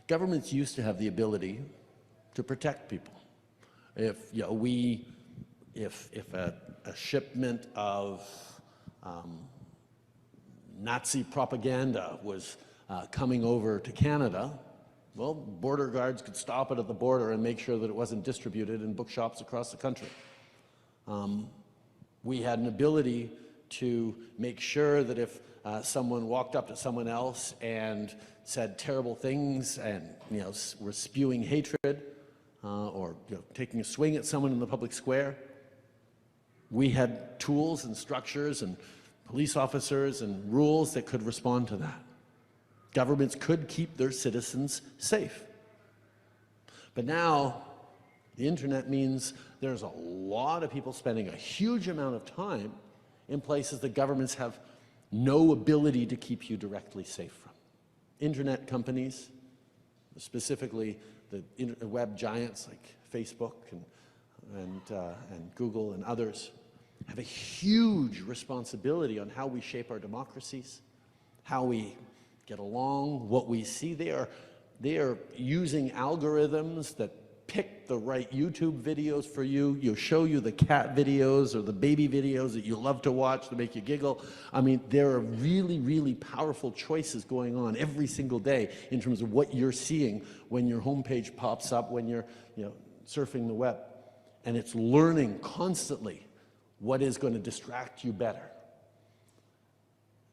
Governments used to have the ability to protect people. If if a shipment of Nazi propaganda was coming over to Canada, well, border guards could stop it at the border and make sure that it wasn't distributed in bookshops across the country. We had an ability to make sure that if someone walked up to someone else and said terrible things and were spewing hatred or taking a swing at someone in the public square, we had tools and structures and police officers and rules that could respond to that. Governments could keep their citizens safe. But now, the internet means there's a lot of people spending a huge amount of time in places that governments have no ability to keep you directly safe from. Internet companies, specifically the web giants like Facebook and Google and others, have a huge responsibility on how we shape our democracies, how we get along, what we see. They are using algorithms that pick the right YouTube videos for you. You'll show you the cat videos or the baby videos that you love to watch to make you giggle. I mean, there are really, really powerful choices going on every single day in terms of what you're seeing when your homepage pops up, when you're surfing the web. And it's learning constantly what is going to distract you better.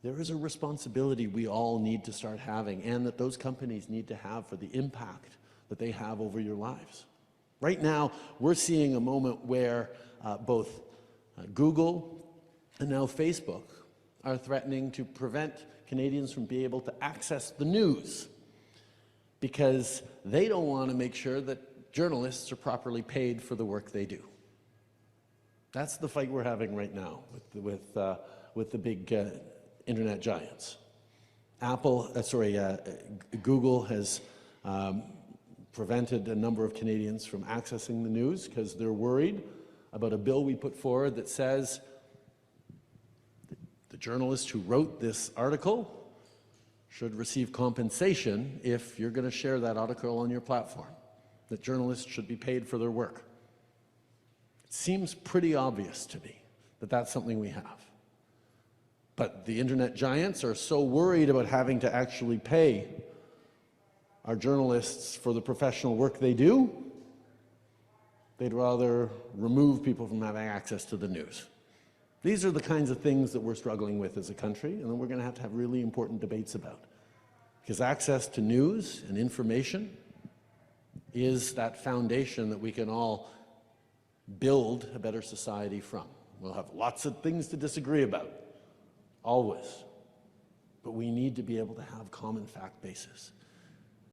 There is a responsibility we all need to start having, and that those companies need to have for the impact that they have over your lives. Right now, we're seeing a moment where both Google and now Facebook are threatening to prevent Canadians from being able to access the news because they don't want to make sure that journalists are properly paid for the work they do. That's the fight we're having right now with the big internet giants. Google has prevented a number of Canadians from accessing the news because they're worried about a bill we put forward that says the journalist who wrote this article should receive compensation if you're going to share that article on your platform. That journalists should be paid for their work. It seems pretty obvious to me that that's something we have. But the internet giants are so worried about having to actually pay our journalists for the professional work they do, they'd rather remove people from having access to the news. These are the kinds of things that we're struggling with as a country, and that we're going to have really important debates about. Because access to news and information is that foundation that we can all build a better society from. We'll have lots of things to disagree about, always. But we need to be able to have common fact bases.